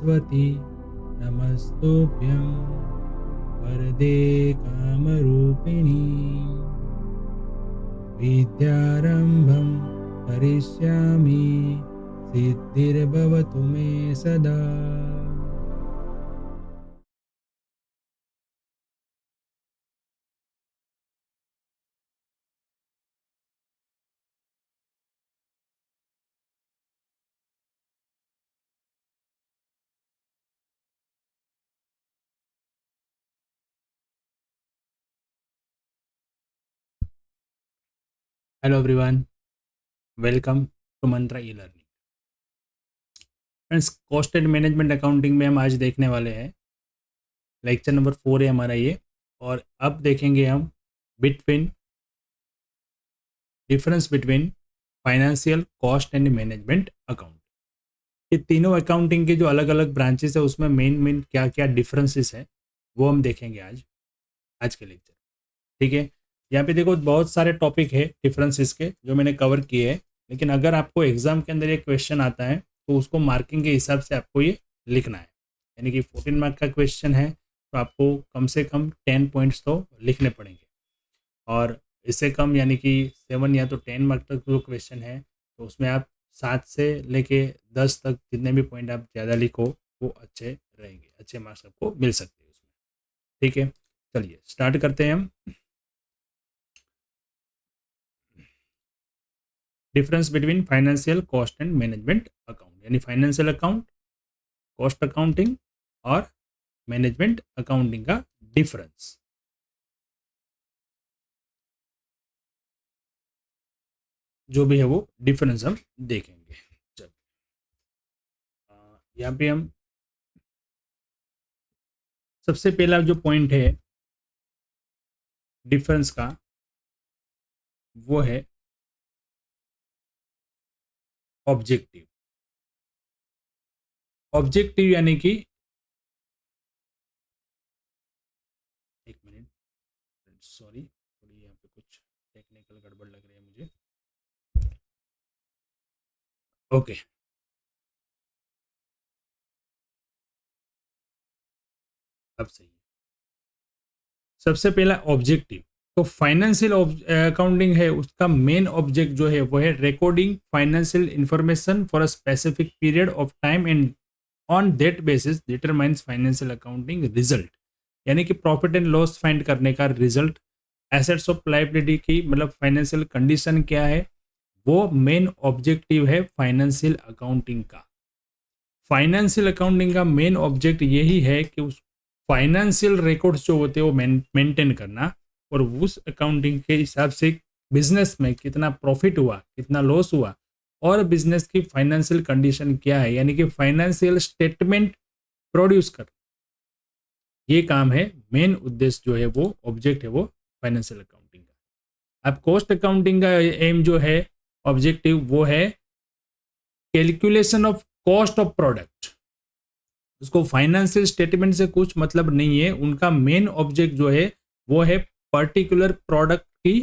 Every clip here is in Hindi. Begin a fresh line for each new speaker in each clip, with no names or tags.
सरस्वती नमस्तुभ्यं वरदे कामरूपिणी विद्यारम्भं करिष्यामि सिद्धिर्भवतु मे सदा। Hello everyone, welcome to Mantra e learning. Friends, cost and management accounting में हम आज देखने वाले हैं लेक्चर नंबर 4 है हमारा ये। और अब देखेंगे हम difference between financial, cost and management account. ये तीनों अकाउंटिंग के जो अलग अलग ब्रांचेस है उसमें मेन क्या क्या डिफरेंसेस है वो हम देखेंगे आज के लेक्चर। ठीक है, यहाँ पे देखो बहुत सारे टॉपिक है डिफरेंसेस के जो मैंने कवर किए हैं, लेकिन अगर आपको एग्जाम के अंदर ये क्वेश्चन आता है तो उसको मार्किंग के हिसाब से आपको ये लिखना है। यानी कि 14 मार्क का क्वेश्चन है तो आपको कम से कम 10 पॉइंट्स तो लिखने पड़ेंगे, और इससे कम यानी कि 7 या तो 10 मार्क तक जो क्वेश्चन है तो उसमें आप 7 से लेके 10 तक जितने भी पॉइंट आप ज़्यादा लिखो वो अच्छे रहेंगे, अच्छे मार्क्स आपको मिल सकते हैं उसमें। ठीक है, चलिए स्टार्ट करते हैं हम। Difference between financial, cost and management account, यानी फाइनेंशियल अकाउंट, कॉस्ट अकाउंटिंग और मैनेजमेंट अकाउंटिंग का डिफरेंस। जो भी है वो डिफरेंस हम देखेंगे। चलो, यहाँ पे हम सबसे पहला जो पॉइंट है डिफरेंस का वो है ऑब्जेक्टिव। ऑब्जेक्टिव यानी कि, एक मिनट सॉरी, थोड़ी यहाँ पे कुछ टेक्निकल गड़बड़ लग रही है मुझे। ओके, अब सही है। सबसे पहला ऑब्जेक्टिव, तो फाइनेंशियल अकाउंटिंग है उसका मेन ऑब्जेक्ट जो है वो है recording financial information for a specific period of time and on that basis determines financial accounting result. यानी कि प्रॉफिट एंड लॉस फाइंड करने का रिजल्ट, एसेट्स ऑफ लायबिलिटी की मतलब फाइनेंशियल कंडीशन क्या है, वो मेन ऑब्जेक्टिव है फाइनेंशियल अकाउंटिंग का। फाइनेंशियल अकाउंटिंग का मेन ऑब्जेक्ट यही है कि उस फाइनेंशियल रिकॉर्ड्स जो होते हैं वो मेंटेन करना, और उस अकाउंटिंग के हिसाब से बिजनेस में कितना प्रॉफिट हुआ, कितना लॉस हुआ, और बिजनेस की फाइनेंशियल कंडीशन क्या है, यानी कि फाइनेंशियल स्टेटमेंट प्रोड्यूस कर, ये काम है। मेन उद्देश्य जो है वो ऑब्जेक्ट है वो फाइनेंशियल अकाउंटिंग का। अब कॉस्ट अकाउंटिंग का एम जो है, ऑब्जेक्टिव, वो है calculation of cost of product. उसको फाइनेंशियल स्टेटमेंट से कुछ मतलब नहीं है, उनका मेन ऑब्जेक्ट जो है वो है पर्टिकुलर प्रोडक्ट की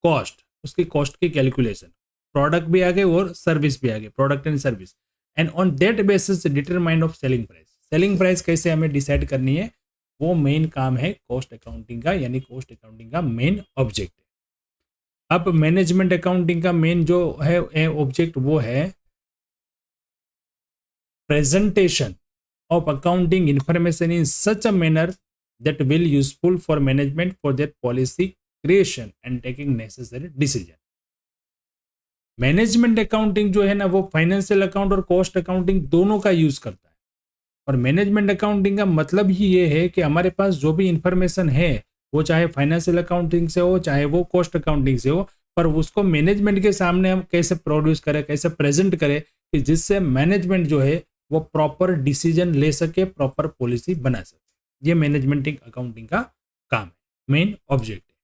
कॉस्ट, उसकी कॉस्ट की कैलकुलेशन। प्रोडक्ट भी आ गए और सर्विस भी आ गए, product and service, and on that basis determine of selling price. Selling price कैसे हमें डिसाइड करनी है, वो मेन काम है कॉस्ट अकाउंटिंग का, यानी कॉस्ट अकाउंटिंग का मेन ऑब्जेक्ट है। अब मैनेजमेंट अकाउंटिंग का मेन जो है ऑब्जेक्ट वो है presentation of accounting information in such a manner that will useful for management for their policy creation and taking necessary decision। Management accounting जो है ना वो फाइनेंशियल अकाउंट और कॉस्ट अकाउंटिंग दोनों का यूज करता है। और मैनेजमेंट अकाउंटिंग का मतलब ही ये है कि हमारे पास जो भी इंफॉर्मेशन है वो चाहे फाइनेंशियल अकाउंटिंग से हो चाहे वो कॉस्ट अकाउंटिंग से हो, पर उसको मैनेजमेंट के सामने हम कैसे प्रोड्यूस करें, कैसे प्रेजेंट करें कि जिससे मैनेजमेंट जो है वो प्रॉपर डिसीजन ले सके, प्रॉपर पॉलिसी बना सके। ये मैनेजमेंट अकाउंटिंग का काम है, मेन ऑब्जेक्ट है।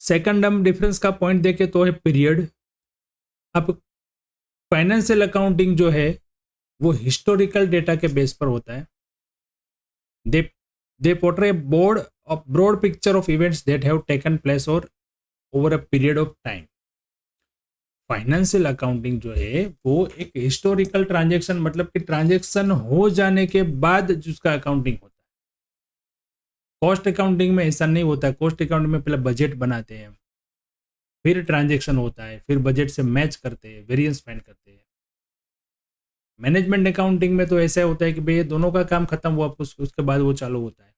सेकंड हम डिफरेंस का पॉइंट देखें तो है पीरियड। अब फाइनेंशियल अकाउंटिंग जो है वो हिस्टोरिकल डेटा के बेस पर होता है। दे portray broad picture of events that have taken place or over a period of time। Financial accounting जो है वो एक हिस्टोरिकल ट्रांजैक्शन, मतलब कि ट्रांजैक्शन हो जाने के बाद जिसका अकाउंटिंग होता है। कॉस्ट अकाउंटिंग में ऐसा नहीं होता है। कॉस्ट अकाउंटिंग में पहले बजट बनाते हैं, फिर ट्रांजैक्शन होता है, फिर बजट से मैच करते हैं, वेरिएंस फाइंड करते हैं। मैनेजमेंट अकाउंटिंग में तो ऐसा होता है कि भाई ये दोनों का काम खत्म हुआ, उसके बाद वो चालू होता है।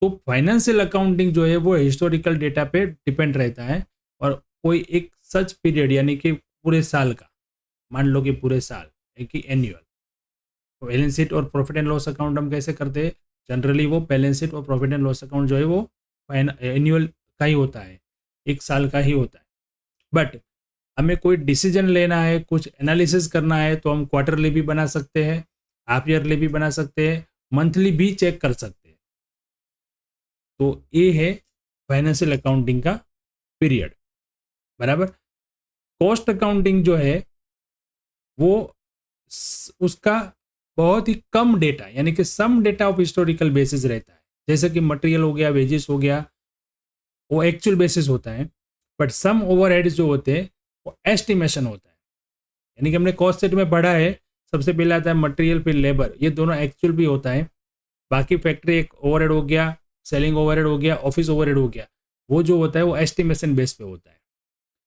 तो फाइनेंशियल अकाउंटिंग जो है वो हिस्टोरिकल डेटा पे डिपेंड रहता है, और कोई एक सच पीरियड यानी कि पूरे साल का, मान लो कि पूरे साल एक ही एनुअल बैलेंस शीट और प्रॉफिट एंड लॉस अकाउंट हम कैसे करते हैं, जनरली वो बैलेंस शीट और प्रॉफिट एंड लॉस अकाउंट जो है वो एनुअल का ही होता है, एक साल का ही होता है। बट हमें कोई डिसीजन लेना है, कुछ एनालिसिस करना है, तो हम क्वार्टरली भी बना सकते हैं, हाफ ईयरली भी बना सकते हैं, मंथली भी चेक कर सकते हैं। तो ये है फाइनेंशियल अकाउंटिंग का पीरियड, बराबर। कॉस्ट अकाउंटिंग जो है वो उसका बहुत ही कम डेटा, यानी कि some data of historical basis रहता है। जैसे कि मटेरियल हो गया, वेजेस हो गया, वो एक्चुअल बेसिस होता है। बट सम ओवरहेड्स जो होते हैं वो एस्टिमेशन होता है। यानी कि हमने कॉस्ट सेट में पढ़ा है, सबसे पहले आता है मटेरियल, फिर लेबर, ये दोनों एक्चुअल भी होता है। बाकी फैक्ट्री एक ओवरहेड हो गया, सेलिंग ओवरहेड हो गया, ऑफिस ओवरहेड हो गया, वो जो होता है वो एस्टिमेशन बेस पे होता है।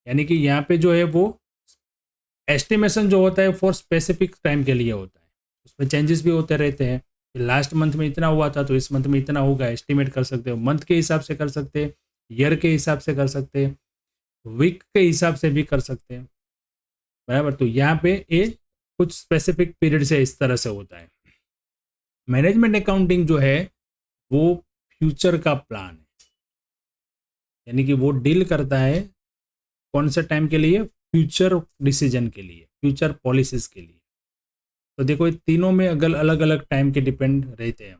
यानी कि यहाँ पे जो है वो एस्टिमेशन जो होता है फॉर स्पेसिफिक टाइम के लिए होता है, उसमें चेंजेस भी होते रहते हैं। लास्ट मंथ में इतना हुआ था तो इस मंथ में इतना होगा, एस्टिमेट कर सकते हो, मंथ के हिसाब से कर सकते हैं, ईयर के हिसाब से कर सकते हैं, वीक के हिसाब से भी कर सकते हैं, बराबर। तो यहाँ पे ये कुछ स्पेसिफिक पीरियड से इस तरह से होता है। मैनेजमेंट अकाउंटिंग जो है वो फ्यूचर का प्लान है, यानी कि वो डील करता है कौन से टाइम के लिए, फ्यूचर डिसीजन के लिए, फ्यूचर पॉलिसीज के लिए। तो देखो ये तीनों में अलग अलग टाइम के डिपेंड रहते हैं।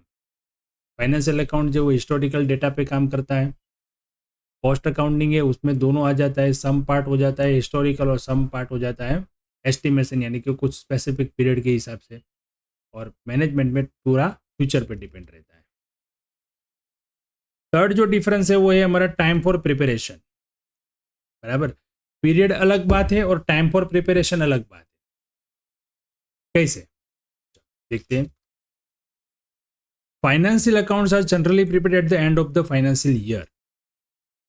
फाइनेंशियल अकाउंट जो वो हिस्टोरिकल डेटा पे काम करता है, कॉस्ट अकाउंटिंग है उसमें दोनों आ जाता है, सम पार्ट हो जाता है हिस्टोरिकल और सम पार्ट हो जाता है एस्टिमेशन, यानी कि कुछ स्पेसिफिक पीरियड के हिसाब से। और मैनेजमेंट में पूरा फ्यूचर पे डिपेंड रहता है। थर्ड जो डिफरेंस है वो है हमारा टाइम फॉर प्रिपरेशन, बराबर। पीरियड अलग बात है और टाइम फॉर प्रिपरेशन अलग बात है। कैसे, देखते हैं। Financial accounts are generally prepared at the end of the financial year,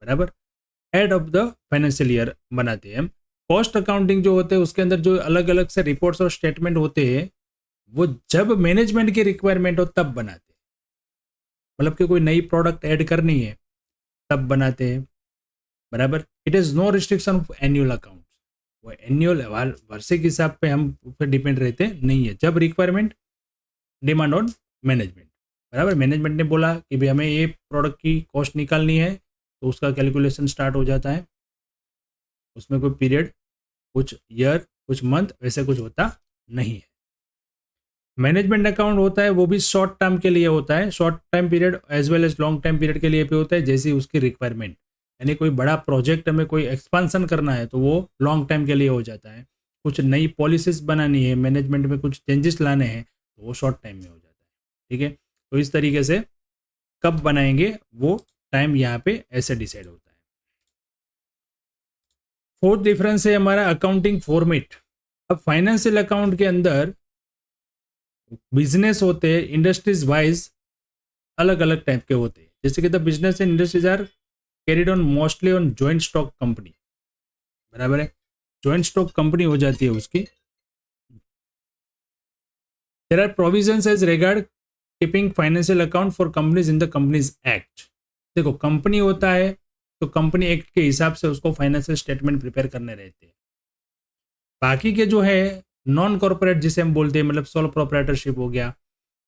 बराबर। End of the financial year बनाते हैं हम। कॉस्ट अकाउंटिंग जो होते हैं उसके अंदर जो अलग अलग से रिपोर्ट्स और स्टेटमेंट होते हैं वो जब मैनेजमेंट की रिक्वायरमेंट हो तब बनाते हैं, मतलब कि कोई नई प्रोडक्ट ऐड करनी है तब बनाते हैं, बराबर। It is no restriction of annual account, वो एनुअल वार्षिक हिसाब पे हम ऊपर डिपेंड रहते नहीं है, जब रिक्वायरमेंट, डिमांड ऑन मैनेजमेंट, बराबर। मैनेजमेंट ने बोला कि भाई हमें ये प्रोडक्ट की कॉस्ट निकालनी है तो उसका कैलकुलेशन स्टार्ट हो जाता है। उसमें कोई पीरियड, कुछ ईयर, कुछ मंथ, वैसे कुछ होता नहीं है। मैनेजमेंट अकाउंट होता है वो भी शॉर्ट टर्म के लिए होता है, short time period as well as long time period के लिए भी होता है, जैसी उसकी रिक्वायरमेंट। यानी कोई बड़ा प्रोजेक्ट में कोई एक्सपांसन करना है तो वो लॉन्ग टाइम के लिए हो जाता है, कुछ नई पॉलिसीज बनानी है, मैनेजमेंट में कुछ चेंजेस लाने हैं तो वो शॉर्ट टाइम में हो जाता है, ठीक है। तो इस तरीके से कब बनाएंगे वो टाइम यहाँ पे ऐसे डिसाइड होता है। फोर्थ डिफरेंस है हमारा अकाउंटिंग फॉर्मेट। अब फाइनेंशियल अकाउंट के अंदर बिजनेस होते हैं इंडस्ट्रीज वाइज अलग अलग टाइप के होते हैं, जैसे कि the business and industries are carried on mostly on joint stock company, बराबर है। जॉइंट स्टॉक कंपनी हो जाती है उसकी। There are provisions as regard keeping financial account for companies in the companies act. देखो कंपनी होता है तो कंपनी एक्ट के हिसाब से उसको फाइनेंशियल स्टेटमेंट प्रिपेयर करने रहते हैं। बाकी के जो है नॉन कॉर्पोरेट जिसे हम बोलते हैं, मतलब सोल प्रोप्राइटरशिप हो गया,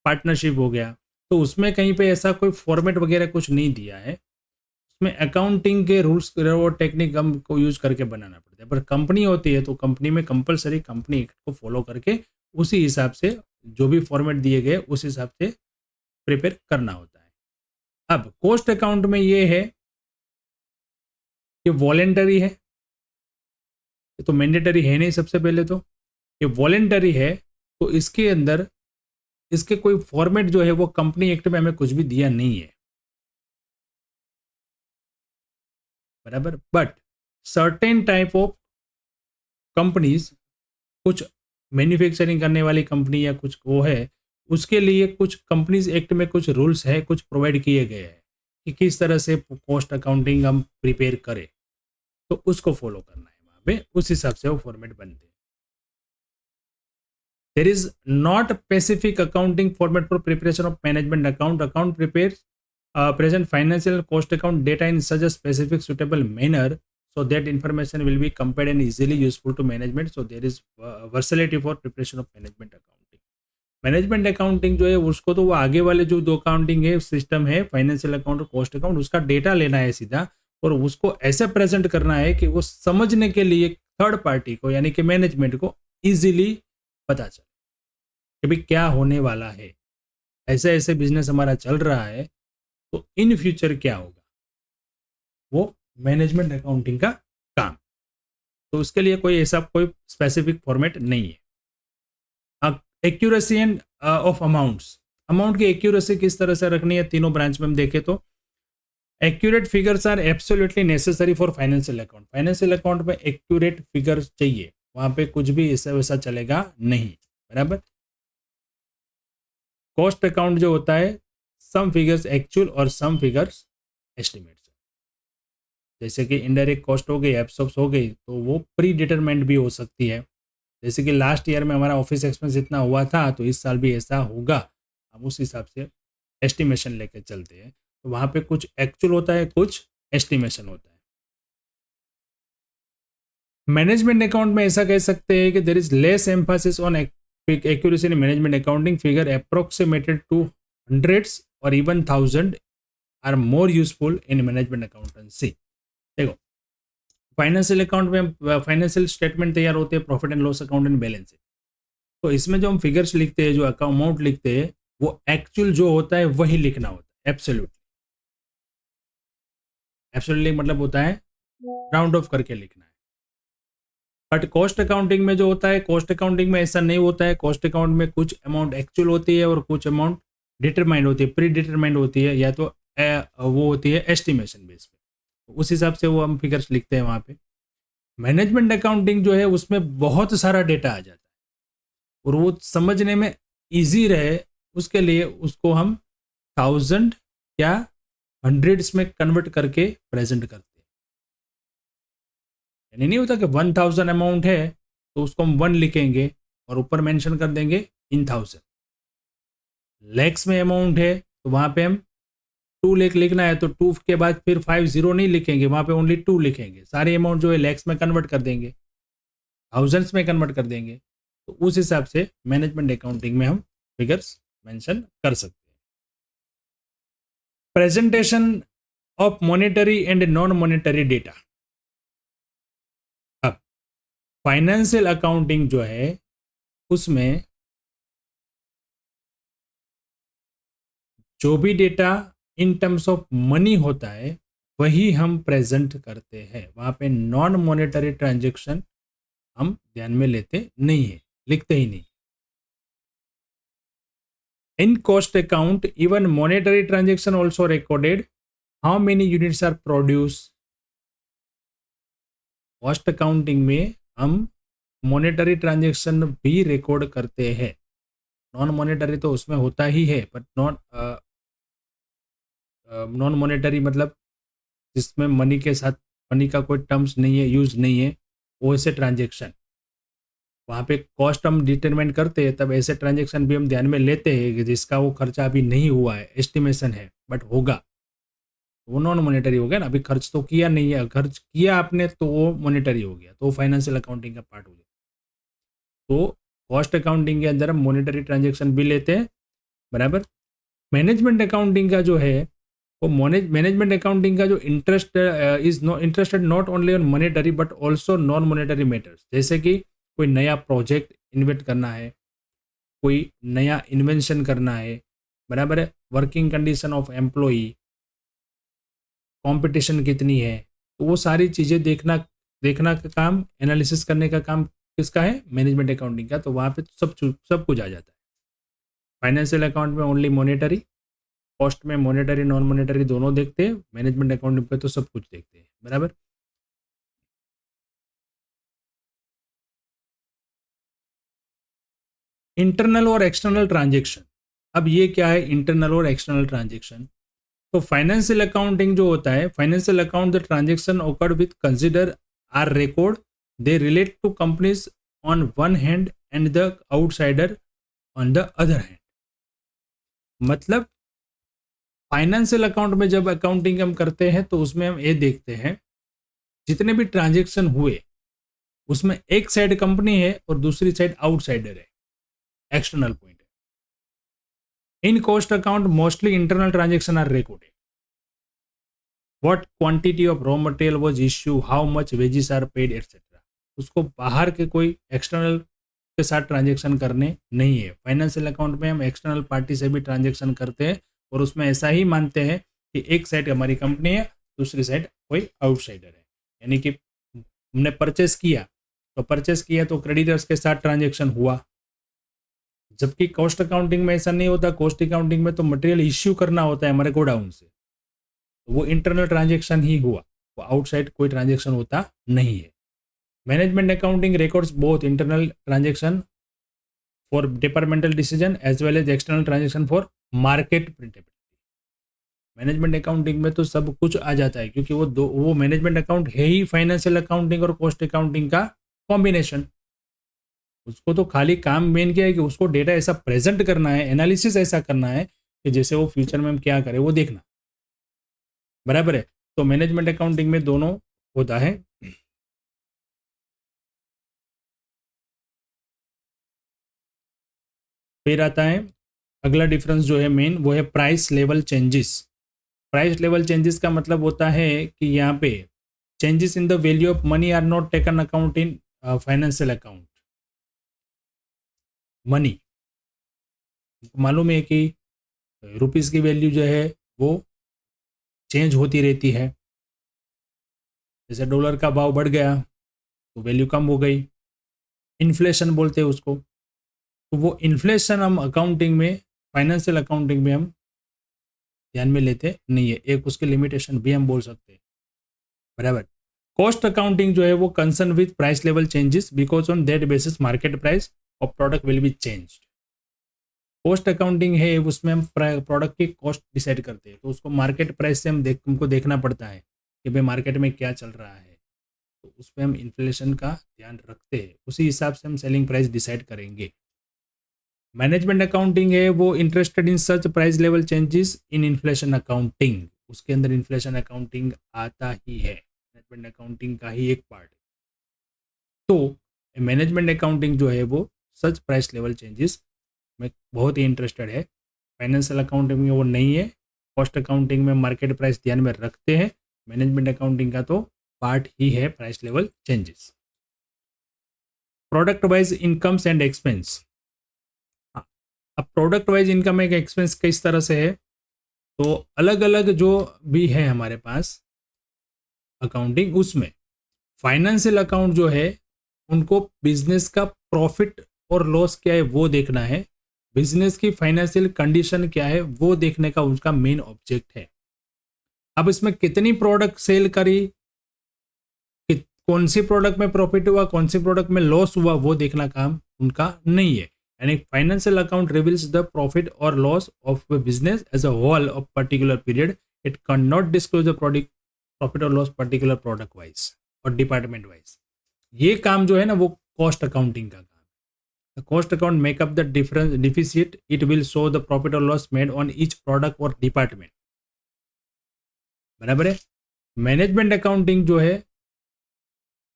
पार्टनरशिप हो गया, तो उसमें कहीं पे ऐसा कोई फॉर्मेट वगैरह कुछ नहीं दिया है। उसमें अकाउंटिंग के रूल्स और टेक्निक हमको यूज करके बनाना पड़ता है। पर कंपनी होती है तो कंपनी में कंपलसरी कंपनी एक्ट को फॉलो करके उसी हिसाब से जो भी फॉर्मेट दिए गए उस हिसाब से प्रिपेयर करना होता है। अब कॉस्ट अकाउंट में ये है कि वॉलेंटरी है, तो मैंडेटरी है नहीं। सबसे पहले तो ये वॉलेंटरी है, तो इसके अंदर इसके कोई फॉर्मेट जो है वो कंपनी एक्ट में हमें कुछ भी दिया नहीं है, बराबर। But certain type of companies, कुछ मैन्युफैक्चरिंग करने वाली कंपनी या कुछ वो है, उसके लिए कुछ कंपनीज एक्ट में कुछ रूल्स है, कुछ प्रोवाइड किए गए हैं कि किस तरह से कॉस्ट अकाउंटिंग हम प्रिपेयर करें, तो उसको फॉलो करना है वहाँ पे, उस हिसाब से वो फॉर्मेट बनते हैं. There is not a specific accounting format for preparation of management account. Account prepares present financial cost account data in such a specific suitable manner so that information will be compared and easily useful to management. So there is versatility for preparation of management accounting. Management accounting जो है उसको तो वो आगे वाले जो दो अकाउंटिंग है सिस्टम है, फाइनेंशियल अकाउंट और कॉस्ट अकाउंट, उसका डेटा लेना है सीधा और उसको ऐसे प्रेजेंट करना है कि वो समझने के लिए थर्ड पार्टी को यानी कि मैनेजमेंट को इजीली पता चले कि भाई क्या होने वाला है, ऐसे ऐसे बिजनेस हमारा चल रहा है, तो इन फ्यूचर क्या होगा, वो मैनेजमेंट अकाउंटिंग का काम. तो उसके लिए कोई ऐसा कोई स्पेसिफिक फॉर्मेट नहीं है. Accuracy end of amounts, amount की एक्यूरेसी किस तरह से रखनी है तीनों ब्रांच में हम देखें तो accurate figures are absolutely necessary for financial account. Financial account में एक्यूरेट फिगर्स चाहिए, वहां पे कुछ भी ऐसा वैसा चलेगा नहीं. बराबर. कॉस्ट अकाउंट जो होता है सम फिगर्स एक्चुअल और सम फिगर्स एस्टिमेट्स. जैसे कि इनडायरेक्ट कॉस्ट हो गई, एब्सॉर्ब्स हो गई, तो वो प्री डिटरमाइंड भी हो सकती है. जैसे कि लास्ट ईयर में हमारा ऑफिस एक्सपेंस इतना हुआ था तो इस साल भी ऐसा होगा, हम उस हिसाब से एस्टिमेशन लेके चलते हैं. तो वहाँ पे कुछ एक्चुअल होता है, कुछ एस्टिमेशन होता है. मैनेजमेंट अकाउंट में ऐसा कह सकते हैं कि there is less emphasis on accuracy in management accounting. Figure approximated to hundreds or even thousand are more useful in management accountancy. देखो फाइनेंशियल अकाउंट में फाइनेंशियल स्टेटमेंट तैयार होते हैं, profit and loss account and balance sheet. तो इसमें जो हम फिगर्स लिखते हैं, जो अमाउंट लिखते हैं, वो एक्चुअल जो होता है वही लिखना होता है. एब्सोल्युटली, एब्सोल्युटली मतलब होता है राउंड ऑफ करके लिखना है. बट कॉस्ट अकाउंटिंग में जो होता है, कॉस्ट अकाउंटिंग में ऐसा नहीं होता है. कॉस्ट अकाउंट में कुछ अमाउंट एक्चुअल होती है और कुछ अमाउंट डिटरमाइंड होती है, प्री डिटरमाइंड होती है, या तो वो होती है एस्टिमेशन बेस पे. तो उस हिसाब से वो हम फिगर्स लिखते हैं वहाँ पे. मैनेजमेंट अकाउंटिंग जो है उसमें बहुत सारा डेटा आ जाता है और वो समझने में इजी रहे उसके लिए उसको हम थाउजेंड या हंड्रेड्स में कन्वर्ट करके प्रेजेंट करते हैं. यानी नहीं होता कि 1000 अमाउंट है तो उसको हम 1 लिखेंगे और ऊपर मेंशन कर देंगे इन थाउजेंड. लैक्स में अमाउंट है तो वहाँ पे हम 2 लाख लिखना है तो 2 के बाद फिर 50 नहीं लिखेंगे, वहाँ पे ओनली 2 लिखेंगे. सारे अमाउंट जो है लैक्स में कन्वर्ट कर देंगे, थाउजेंड्स में कन्वर्ट कर देंगे. तो उस हिसाब से मैनेजमेंट अकाउंटिंग में हम फिगर्स मेंशन कर सकते हैं. Presentation of monetary and non monetary data. अब फाइनेंशियल अकाउंटिंग जो है उसमें जो भी data in terms of money होता है वही हम प्रेजेंट करते हैं. वहां पे नॉन मॉनेटरी ट्रांजेक्शन हम ध्यान में लेते नहीं है, लिखते ही नहीं. In cost account even monetary transaction also recorded. How many units are produce. Cost accounting में हम मॉनेटरी ट्रांजेक्शन भी रिकॉर्ड करते हैं. नॉन मॉनेटरी तो उसमें होता ही है, बट नॉन मॉनेटरी मतलब जिसमें मनी के साथ मनी का कोई टर्म्स नहीं है, यूज नहीं है, वो ऐसे ट्रांजेक्शन वहाँ पे कॉस्ट हम डिटरमाइन करते हैं, तब ऐसे ट्रांजेक्शन भी हम ध्यान में लेते हैं कि जिसका वो खर्चा अभी नहीं हुआ है, एस्टिमेशन है बट होगा, वो नॉन मॉनेटरी हो गया ना. अभी खर्च तो किया नहीं है, खर्च किया आपने तो वो मॉनेटरी हो गया, तो वो फाइनेंशियल अकाउंटिंग का पार्ट हो गया. तो कॉस्ट अकाउंटिंग के अंदर हम मॉनेटरी ट्रांजेक्शन भी लेते हैं. बराबर. मैनेजमेंट अकाउंटिंग का जो है वो मैनेजमेंट अकाउंटिंग का जो interest is interested not only on monetary but also non monetary matters. जैसे कि कोई नया प्रोजेक्ट इन्वेट करना है, कोई नया इन्वेंशन करना है, बराबर है, working condition of employee, competition कितनी है, तो वो सारी चीज़ें देखना देखना का काम, एनालिसिस करने का काम किसका है, मैनेजमेंट अकाउंटिंग का. तो वहाँ पे सब कुछ आ जाता है. फाइनेंशियल अकाउंट में ओनली मॉनेटरी, कॉस्ट में मॉनेटरी नॉन मॉनेटरी दोनों देखते हैं, मैनेजमेंट अकाउंटिंग पे तो सब कुछ देखते हैं. बराबर. इंटरनल और एक्सटर्नल ट्रांजेक्शन। अब ये क्या है इंटरनल और एक्सटर्नल ट्रांजेक्शन? तो फाइनेंशियल अकाउंटिंग जो होता है, financial account the transaction occurred with consider are record, they relate to companies on one hand and the outsider on the other hand. मतलब फाइनेंशियल अकाउंट में जब अकाउंटिंग हम करते हैं तो उसमें हम ये देखते हैं जितने भी ट्रांजेक्शन हुए उसमें एक साइड कंपनी है और दूसरी साइड आउटसाइडर है, एक्सटर्नल पॉइंट है। In cost account mostly internal transaction are recorded. What quantity of raw material was issue, how much wages are paid etcetera. उसको बाहर के कोई एक्सटर्नल के साथ ट्रांजेक्शन करने नहीं है। फाइनेंशियल अकाउंट में हम एक्सटर्नल पार्टी से भी ट्रांजेक्शन करते हैं और उसमें ऐसा ही मानते हैं कि एक साइड हमारी कंपनी है, दूसरी साइड कोई आउटसाइडर है। यानी कि हमने परचेस किया तो क्रेडिटर्स के साथ ट्रांजेक्शन हुआ, जबकि कॉस्ट अकाउंटिंग में ऐसा नहीं होता। कॉस्ट अकाउंटिंग में तो मटेरियल इश्यू करना होता है हमारे गोडाउन से, तो वो इंटरनल ट्रांजेक्शन ही हुआ, वो आउटसाइड कोई ट्रांजेक्शन होता नहीं है। Management accounting records both internal transaction for departmental decision as well as external transaction for market printability. Management accounting में तो सब कुछ आ जाता है क्योंकि वो मैनेजमेंट अकाउंट है ही फाइनेंशियल अकाउंटिंग और कॉस्ट अकाउंटिंग का कॉम्बिनेशन। उसको तो खाली काम मेन क्या है कि उसको डेटा ऐसा प्रेजेंट करना है, एनालिसिस ऐसा करना है कि जैसे वो फ्यूचर में हम क्या करें वो देखना। बराबर है। तो मैनेजमेंट अकाउंटिंग में दोनों होता है। फिर आता है अगला डिफरेंस जो है मेन, वो है price level changes. Price level changes का मतलब होता है कि यहाँ पे changes in the value of money are not taken account in financial account. Money मालूम है कि रुपीस की वैल्यू जो है वो चेंज होती रहती है। जैसे डॉलर का भाव बढ़ गया तो वैल्यू कम हो गई, इन्फ्लेशन बोलते हैं उसको। तो वो इन्फ्लेशन हम अकाउंटिंग में, फाइनेंशियल अकाउंटिंग में हम ध्यान में लेते नहीं है, एक उसके लिमिटेशन भी हम बोल सकते हैं। बराबर। कॉस्ट अकाउंटिंग जो है वो concern with price level changes because on that basis market price of product will be changed. Cost accounting है उसमें हम प्रोडक्ट की कॉस्ट डिसाइड करते हैं, तो उसको मार्केट प्राइस से हमको देखना पड़ता है कि भाई मार्केट में क्या चल रहा है, तो उस पर हम इन्फ्लेशन का ध्यान रखते हैं, उसी हिसाब से हम सेलिंग प्राइस डिसाइड करेंगे। मैनेजमेंट अकाउंटिंग है वो interested in such price level changes in inflation accounting. उसके अंदर इन्फ्लेशन अकाउंटिंग आता ही है, मैनेजमेंट अकाउंटिंग का ही एक पार्ट है। तो मैनेजमेंट अकाउंटिंग जो है वो सच प्राइस लेवल चेंजेस में बहुत ही इंटरेस्टेड है। फाइनेंशियल अकाउंटिंग में वो नहीं है। कॉस्ट अकाउंटिंग में मार्केट प्राइस ध्यान में रखते हैं, मैनेजमेंट अकाउंटिंग का तो पार्ट ही है price level changes. Product wise incomes and expense. अब प्रोडक्ट वाइज इनकम एक एक्सपेंस किस तरह से है, तो अलग अलग जो भी है हमारे पास अकाउंटिंग, उसमें फाइनेंशियल अकाउंट जो है उनको बिजनेस का प्रॉफिट और लॉस क्या है वो देखना है, बिजनेस की फाइनेंशियल कंडीशन क्या है वो देखने का उनका मेन ऑब्जेक्ट है। अब इसमें कितनी प्रोडक्ट सेल करी, कौन सी प्रोडक्ट में प्रॉफिट हुआ, कौन सी प्रोडक्ट में लॉस हुआ, वो देखना काम उनका नहीं है। यानी financial account reveals the profit और loss of business as a whole of particular period. It can not disclose the profit और लॉस पर्टिकुलर प्रोडक्ट वाइज और डिपार्टमेंट वाइज। ये काम जो है ना वो कॉस्ट अकाउंटिंग का काम है। The cost account make up the difference deficit, it will show the profit और loss made on each product और डिपार्टमेंट। बराबर है। मैनेजमेंट अकाउंटिंग जो है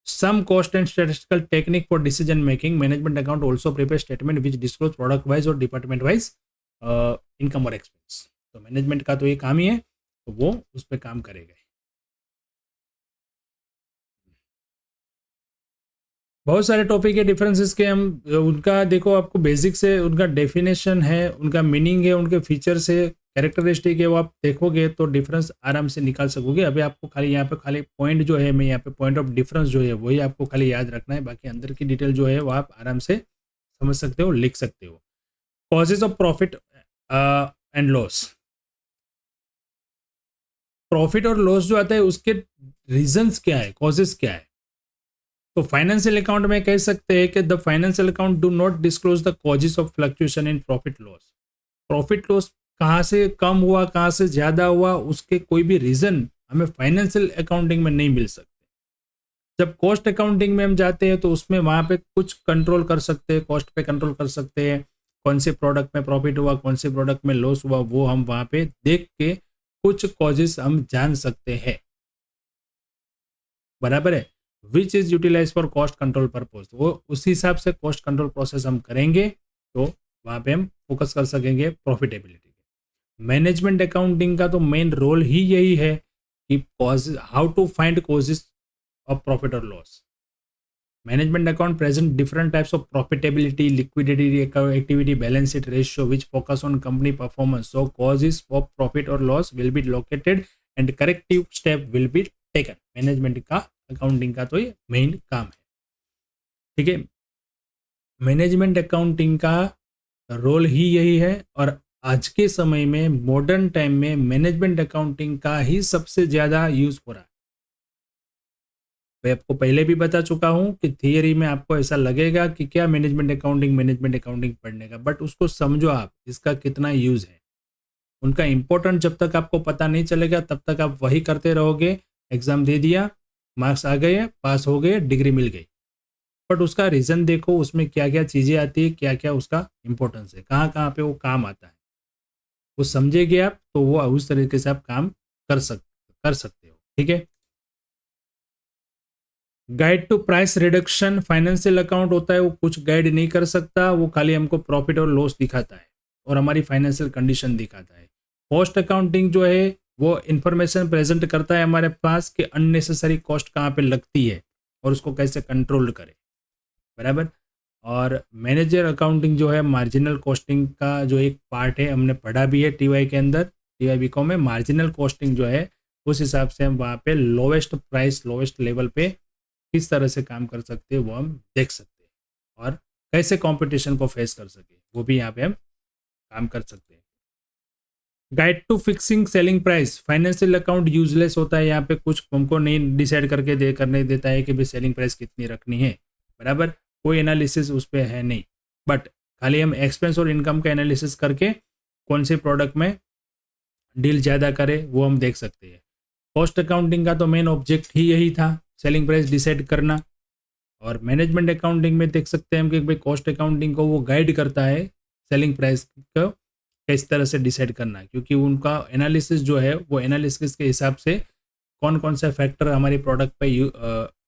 some cost and statistical technique for decision making. Management account also prepare statement which disclose product wise और department wise income और expense। तो मैनेजमेंट का तो ये काम ही है, तो वो उस पर काम करेगा। बहुत सारे टॉपिक है डिफरेंसेस के, हम उनका देखो, आपको बेसिक से उनका डेफिनेशन है, उनका मीनिंग है, उनके फीचर्स है, कैरेक्टरिस्टिक है, वो आप देखोगे तो डिफरेंस आराम से निकाल सकोगे। अभी आपको खाली यहाँ पे खाली पॉइंट जो है, मैं यहाँ पे पॉइंट ऑफ डिफरेंस जो है वही आपको खाली याद रखना है, बाकी अंदर की डिटेल जो है वो आप आराम से समझ सकते हो, लिख सकते हो। Causes of profit and loss. Profit और लॉस जो आता है उसके रीजंस क्या है, कॉजेज क्या है, तो फाइनेंशियल अकाउंट में कह सकते हैं कि the financial account do not disclose the causes of fluctuation in profit loss. Profit loss कहाँ से कम हुआ, कहाँ से ज्यादा हुआ, उसके कोई भी रीजन हमें फाइनेंशियल अकाउंटिंग में नहीं मिल सकते। जब कॉस्ट अकाउंटिंग में हम जाते हैं तो उसमें वहां पे कुछ कंट्रोल कर सकते हैं, कॉस्ट पे कंट्रोल कर सकते हैं, कौन से प्रोडक्ट में प्रॉफिट हुआ, कौन से प्रोडक्ट में लॉस हुआ, वो हम वहां पे देख के कुछ कॉजेस हम जान सकते हैं, बराबर है। Which is utilise for cost control purpose, वो उसी हिसाब से कॉस्ट कंट्रोल प्रोसेस हम करेंगे तो वहां पे हम फोकस कर सकेंगे प्रॉफिटेबिलिटी। मैनेजमेंट अकाउंटिंग का तो मेन रोल ही यही है कि cause, how to find causes of profit और loss. Management account present different types of profitability, liquidity, activity, balance sheet ratio which focus on company performance. So causes of profit और loss will be located and corrective step will be taken. Management का अकाउंटिंग का तो ये मेन काम है, ठीक है। मैनेजमेंट अकाउंटिंग का रोल ही यही है और आज के समय में मॉडर्न टाइम में मैनेजमेंट अकाउंटिंग का ही सबसे ज्यादा यूज हो रहा है। मैं आपको पहले भी बता चुका हूं कि थियरी में आपको ऐसा लगेगा कि क्या मैनेजमेंट अकाउंटिंग पढ़ने का, बट उसको समझो आप इसका कितना यूज है। उनका इंपॉर्टेंट जब तक आपको पता नहीं चलेगा तब तक आप वही करते रहोगे। एग्जाम दे दिया, मार्क्स आ गए, पास हो गए, डिग्री मिल गई, बट उसका रीजन देखो उसमें क्या क्या चीजें आती है, क्या क्या उसका इंपॉर्टेंस है, कहाँ कहाँ पे वो काम आता है, वो समझेंगे आप तो वो उस तरीके से आप काम कर सकते हो, ठीक है। Guide to price reduction, financial account होता है वो कुछ गाइड नहीं कर सकता, वो खाली हमको प्रॉफिट और लॉस दिखाता है और हमारी फाइनेंशियल कंडीशन दिखाता है। कॉस्ट अकाउंटिंग जो है वो इंफॉर्मेशन प्रेजेंट करता है हमारे पास कि अननेसेसरी कॉस्ट कहाँ पे लगती है और उसको कैसे कंट्रोल करें, बराबर। और मैनेजर अकाउंटिंग जो है मार्जिनल कॉस्टिंग का जो एक पार्ट है, हमने पढ़ा भी है टीवाई के अंदर, टीवाई बीकॉम में मार्जिनल कॉस्टिंग जो है उस हिसाब से हम वहाँ पे लोवेस्ट प्राइस, लोवेस्ट लेवल पे किस तरह से काम कर सकते हैं वो हम देख सकते हैं और कैसे कंपटीशन को फेस कर सके वो भी यहाँ पे हम काम कर सकते हैं। Guide to fixing selling price, financial account useless होता है, यहाँ पे कुछ हमको नहीं डिसाइड करके करने देता है कि भाई सेलिंग प्राइस कितनी रखनी है, बराबर। कोई एनालिसिस उस पर है नहीं, बट खाली हम एक्सपेंस और इनकम का एनालिसिस करके कौन से प्रोडक्ट में डील ज़्यादा करे वो हम देख सकते हैं। कॉस्ट अकाउंटिंग का तो मेन ऑब्जेक्ट ही यही था, सेलिंग प्राइस डिसाइड करना। और मैनेजमेंट अकाउंटिंग में देख सकते हैं हम कि भाई कॉस्ट अकाउंटिंग को वो गाइड करता है सेलिंग प्राइस को किस तरह से डिसाइड करना, क्योंकि उनका एनालिसिस जो है वो एनालिसिस के हिसाब से कौन कौन सा फैक्टर हमारे प्रोडक्ट पे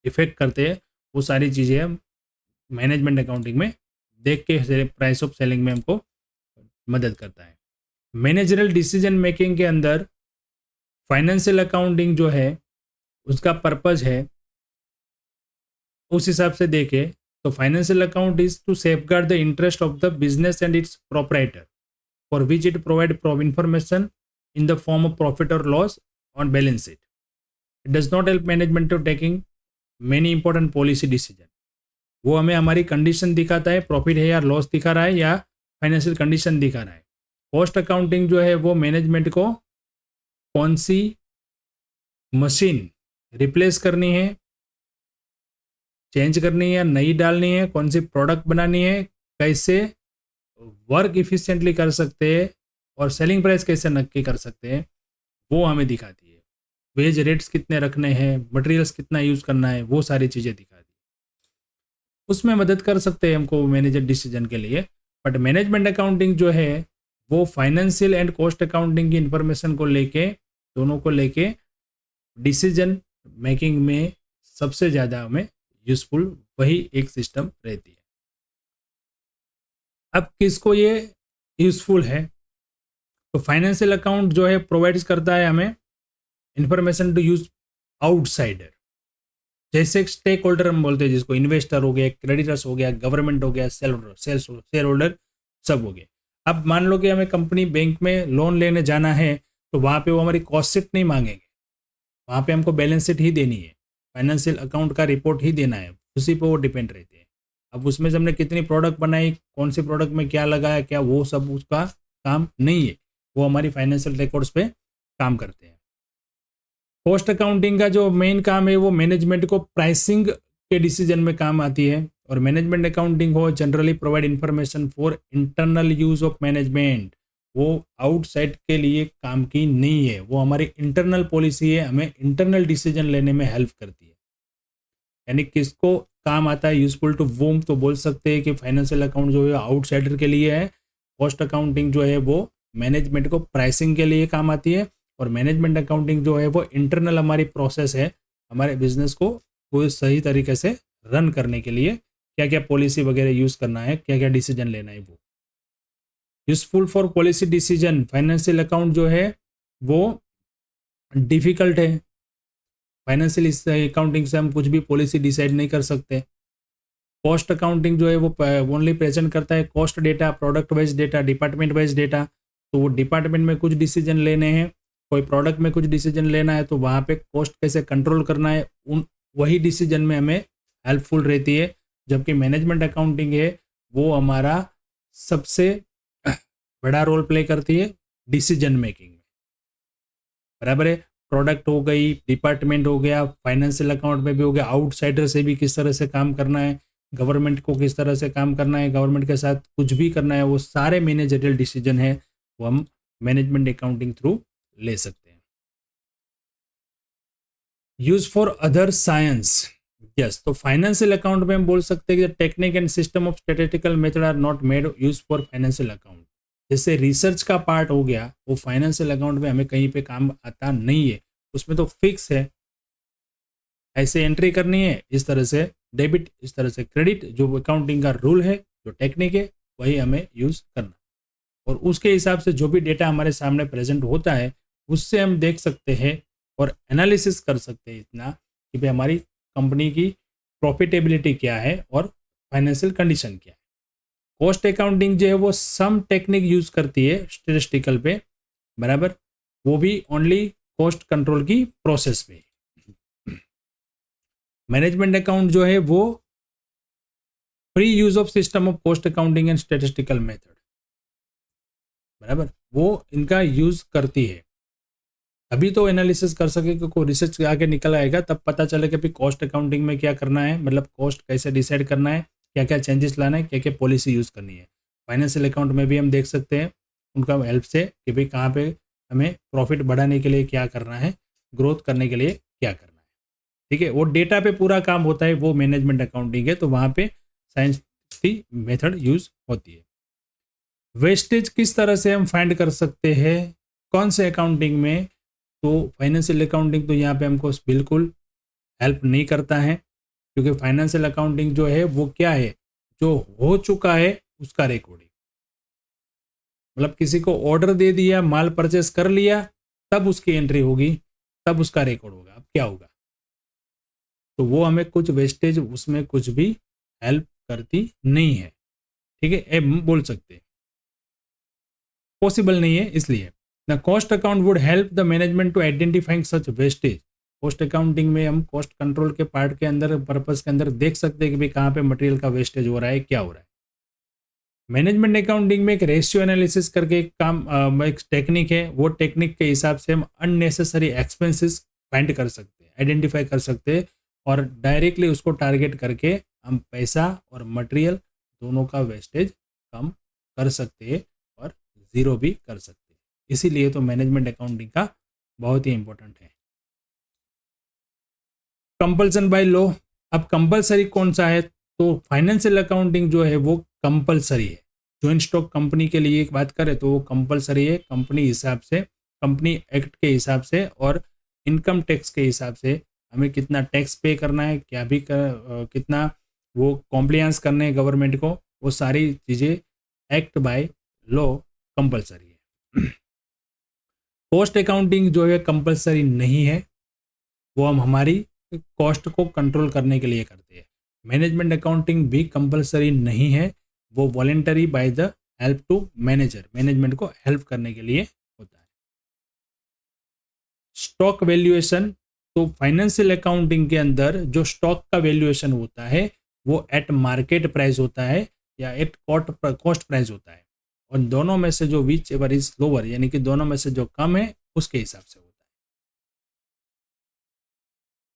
इफेक्ट करते हैं वो सारी चीज़ें हम मैनेजमेंट अकाउंटिंग में देख के प्राइस ऑफ सेलिंग में हमको मदद करता है। मैनेजरल डिसीजन मेकिंग के अंदर फाइनेंशियल अकाउंटिंग जो है उसका पर्पज है उस हिसाब से देखें तो financial account is to safeguard the interest of the business and its proprietor for which it provide information in the form of profit और loss on balance sheet. It does not help management to taking many important policy decision. वो हमें हमारी कंडीशन दिखाता है, प्रॉफिट है या लॉस दिखा रहा है या फाइनेंशियल कंडीशन दिखा रहा है। कॉस्ट अकाउंटिंग जो है वो मैनेजमेंट को कौन सी मशीन रिप्लेस करनी है, चेंज करनी है, नई डालनी है, कौन सी प्रोडक्ट बनानी है, कैसे वर्क इफिशिएंटली कर सकते हैं और सेलिंग प्राइस कैसे नक्की कर सकते हैं वो हमें दिखाती है। वेज रेट्स कितने रखने हैं, मटेरियल्स कितना यूज करना है, वो सारी चीज़ें दिखाती है। उसमें मदद कर सकते हैं हमको मैनेजर डिसीजन के लिए। बट मैनेजमेंट अकाउंटिंग जो है वो फाइनेंशियल एंड कॉस्ट अकाउंटिंग की इंफॉर्मेशन को लेके, दोनों को लेके डिसीजन मेकिंग में सबसे ज़्यादा हमें यूजफुल वही एक सिस्टम रहती है। अब किसको ये यूजफुल है, तो फाइनेंशियल अकाउंट जो है प्रोवाइड करता है हमें इंफॉर्मेशन टू यूज आउटसाइडर, जैसे स्टेक होल्डर हम बोलते हैं जिसको, इन्वेस्टर हो गया, क्रेडिटर्स हो गया, गवर्नमेंट हो गया, शेयर होल्डर सब हो गए। अब मान लो कि हमें कंपनी बैंक में लोन लेने जाना है तो वहाँ पे वो हमारी कॉस्ट शीट नहीं मांगेंगे, वहाँ पे हमको बैलेंस शीट ही देनी है, फाइनेंशियल अकाउंट का रिपोर्ट ही देना है, उसी पे वो डिपेंड रहते हैं। अब उसमें से हमने कितनी प्रोडक्ट बनाई, कौन सी प्रोडक्ट में क्या लगाया, क्या वो सब उसका काम नहीं है, वो हमारी फाइनेंशियल रिकॉर्ड्स पे काम करते हैं। कॉस्ट अकाउंटिंग का जो मेन काम है वो मैनेजमेंट को प्राइसिंग के डिसीजन में काम आती है। और मैनेजमेंट अकाउंटिंग हो generally provide information for internal use of management, वो आउटसाइड के लिए काम की नहीं है, वो हमारी इंटरनल पॉलिसी है, हमें इंटरनल डिसीजन लेने में हेल्प करती है। यानी किसको काम आता है, यूजफुल टू वूम, तो बोल सकते हैं कि फाइनेंशियल अकाउंट जो है आउटसाइडर के लिए है। कॉस्ट अकाउंटिंग जो है वो मैनेजमेंट को प्राइसिंग के लिए काम आती है। और मैनेजमेंट अकाउंटिंग जो है वो इंटरनल हमारी प्रोसेस है, हमारे बिजनेस को वो सही तरीके से रन करने के लिए क्या क्या पॉलिसी वगैरह यूज करना है, क्या क्या डिसीजन लेना है। वो useful for policy decision, financial account जो है वो डिफिकल्ट है। फाइनेंशियल अकाउंटिंग से हम कुछ भी पॉलिसी डिसाइड नहीं कर सकते। कॉस्ट अकाउंटिंग जो है वो ओनली प्रेजेंट करता है cost data, product wise data, department wise data. तो वो डिपार्टमेंट में कुछ डिसीजन लेने हैं, कोई प्रोडक्ट में कुछ डिसीजन लेना है, तो वहाँ पे कॉस्ट कैसे कंट्रोल करना है, उन वही डिसीजन में हमें हेल्पफुल रहती है। जबकि मैनेजमेंट अकाउंटिंग है वो हमारा सबसे बड़ा रोल प्ले करती है डिसीजन मेकिंग में, बराबर है। प्रोडक्ट हो गई, डिपार्टमेंट हो गया, फाइनेंशियल अकाउंट में भी हो गया, आउटसाइडर से भी किस तरह से काम करना है, गवर्नमेंट को किस तरह से काम करना है, गवर्नमेंट के साथ कुछ भी करना है, वो सारे मैनेजरियल डिसीजन है वो हम मैनेजमेंट अकाउंटिंग थ्रू ले सकते हैं। Use for other science, yes, तो फाइनेंशियल अकाउंट में हम बोल सकते हैं कि technique and system of statistical method are not made use for financial account. जैसे रिसर्च का पार्ट हो गया, वो फाइनेंशियल अकाउंट में हमें कहीं पे काम आता नहीं है, उसमें तो फिक्स है, ऐसे एंट्री करनी है, इस तरह से डेबिट, इस तरह से क्रेडिट, जो अकाउंटिंग का रूल है, जो टेक्निक है, वही हमें यूज करना। और उसके हिसाब से जो भी डेटा हमारे सामने प्रेजेंट होता है उससे हम देख सकते हैं और एनालिसिस कर सकते हैं इतना कि भाई हमारी कंपनी की प्रॉफिटेबिलिटी क्या है और फाइनेंशियल कंडीशन क्या है। कॉस्ट अकाउंटिंग जो है वो सम टेक्निक यूज करती है स्टैटिस्टिकल पे, बराबर, वो भी ओनली कॉस्ट कंट्रोल की प्रोसेस पे। मैनेजमेंट अकाउंट जो है वो free use of system of cost accounting and statistical method, बराबर, वो इनका यूज करती है। अभी तो एनालिसिस कर सके कि कोई रिसर्च आगे निकल आएगा तब पता चले कि भाई कॉस्ट अकाउंटिंग में क्या करना है, मतलब कॉस्ट कैसे डिसाइड करना है, क्या क्या चेंजेस लाना है, क्या क्या पॉलिसी यूज़ करनी है। फाइनेंशियल अकाउंट में भी हम देख सकते हैं उनका हेल्प से कि भाई कहाँ पे हमें प्रॉफिट बढ़ाने के लिए क्या करना है, ग्रोथ करने के लिए क्या करना है, ठीक है। वो डेटा पे पूरा काम होता है, वो मैनेजमेंट अकाउंटिंग है, तो वहाँ पे साइंस की मेथड यूज होती है। वेस्टेज किस तरह से हम फाइंड कर सकते हैं, कौन से अकाउंटिंग में, तो फाइनेंशियल अकाउंटिंग तो यहाँ पे हमको बिल्कुल हेल्प नहीं करता है, क्योंकि फाइनेंशियल अकाउंटिंग जो है वो क्या है, जो हो चुका है उसका रिकॉर्डिंग, मतलब किसी को ऑर्डर दे दिया, माल परचेस कर लिया, तब उसकी एंट्री होगी, तब उसका रिकॉर्ड होगा। अब क्या होगा, तो वो हमें कुछ वेस्टेज उसमें कुछ भी हेल्प करती नहीं है, ठीक है, ये बोल सकते हैं, पॉसिबल नहीं है। इसलिए the cost account would help the management to identifying such wastage. Cost accounting में हम कॉस्ट कंट्रोल के पार्ट के अंदर, पर्पस के अंदर देख सकते हैं कि भाई कहाँ पे मटेरियल का वेस्टेज हो रहा है, क्या हो रहा है। मैनेजमेंट अकाउंटिंग में एक रेशियो एनालिसिस करके एक काम, एक टेक्निक है, वो टेक्निक के हिसाब से हम अननेसेसरी एक्सपेंसेस फाइंड कर सकते हैं, आइडेंटिफाई कर सकते हैं, और डायरेक्टली उसको टारगेट करके हम पैसा और मटेरियल दोनों का वेस्टेज कम कर सकते हैं और ज़ीरो भी कर सकते हैं। इसीलिए तो मैनेजमेंट अकाउंटिंग का बहुत ही इंपॉर्टेंट है। कंपल्सन बाय लॉ, अब कंपलसरी कौन सा है, तो फाइनेंशियल अकाउंटिंग जो है वो कंपलसरी है। ज्वाइंट स्टॉक कंपनी के लिए एक बात करें तो वो कंपलसरी है, कंपनी हिसाब से, कंपनी एक्ट के हिसाब से और इनकम टैक्स के हिसाब से हमें कितना टैक्स पे करना है, क्या भी कितना वो कॉम्प्लायंस करने हैं गवर्नमेंट को, वो सारी चीज़ें एक्ट बाय लॉ कंपलसरी है। कॉस्ट अकाउंटिंग जो है कंपलसरी नहीं है, वो हम हमारी कॉस्ट को कंट्रोल करने के लिए करते हैं। मैनेजमेंट अकाउंटिंग भी कंपलसरी नहीं है, वो voluntary by the help to manager, management को हेल्प करने के लिए होता है। स्टॉक वैल्यूएशन, तो फाइनेंशियल अकाउंटिंग के अंदर जो स्टॉक का वैल्यूएशन होता है वो एट मार्केट प्राइस होता है या एट कॉस्ट प्राइस होता है, और दोनों में से जो विच एवर इज लोअर, यानी कि दोनों में से जो कम है उसके हिसाब से होता है।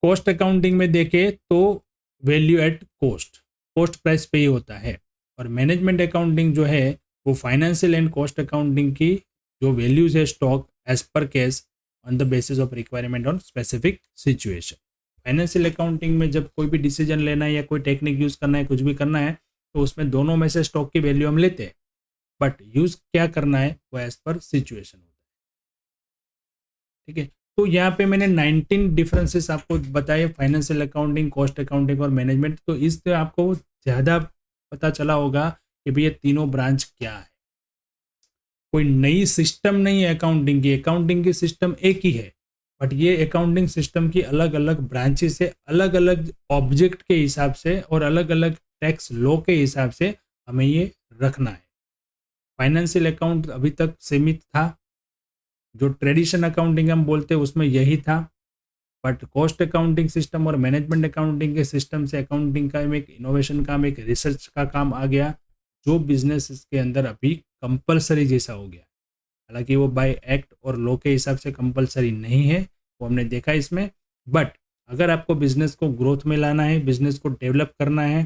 कॉस्ट अकाउंटिंग में देखें तो value at cost, cost price पे ही होता है। और मैनेजमेंट अकाउंटिंग जो है वो फाइनेंशियल एंड कॉस्ट अकाउंटिंग की जो वैल्यूज है stock as per case on the basis of requirement on specific situation. Financial accounting में जब कोई भी डिसीजन लेना है या कोई टेक्निक यूज़ करना है, कुछ भी करना है, तो उसमें दोनों में से स्टॉक की वैल्यू हम लेते हैं, बट यूज़ क्या करना है वो एज पर सिचुएशन होता है। ठीक है, तो यहाँ पे मैंने 19 डिफरेंसेस आपको बताए, फाइनेंशियल अकाउंटिंग, कॉस्ट अकाउंटिंग और मैनेजमेंट। तो इससे आपको ज़्यादा पता चला होगा कि भाई ये तीनों ब्रांच क्या है। कोई नई सिस्टम नहीं है अकाउंटिंग की सिस्टम एक ही है, बट ये अकाउंटिंग सिस्टम की अलग अलग ब्रांचेस है, अलग अलग ऑब्जेक्ट के हिसाब से और अलग अलग टैक्स लॉ के हिसाब से हमें ये रखना है। फाइनेंशियल अकाउंट अभी तक सीमित था, जो ट्रेडिशन अकाउंटिंग हम बोलते हैं उसमें यही था, बट कॉस्ट अकाउंटिंग सिस्टम और मैनेजमेंट अकाउंटिंग के सिस्टम से अकाउंटिंग का एक इनोवेशन काम, एक रिसर्च का काम आ गया, जो बिजनेस के अंदर अभी कंपलसरी जैसा हो गया। हालांकि वो बाय एक्ट और लॉ के हिसाब से कंपलसरी नहीं है, वो हमने देखा इसमें, बट अगर आपको बिजनेस को ग्रोथ में लाना है, बिजनेस को डेवलप करना है,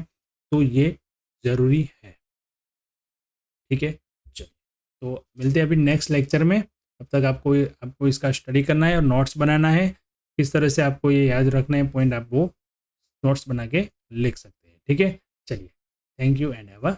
तो ये ज़रूरी है। ठीक है, चलिए, तो मिलते हैं अभी नेक्स्ट लेक्चर में। अब तक आपको इसका स्टडी करना है और नोट्स बनाना है, किस तरह से आपको ये याद रखना है पॉइंट, आप वो नोट्स बना के लिख सकते हैं। ठीक है, चलिए, thank you and have a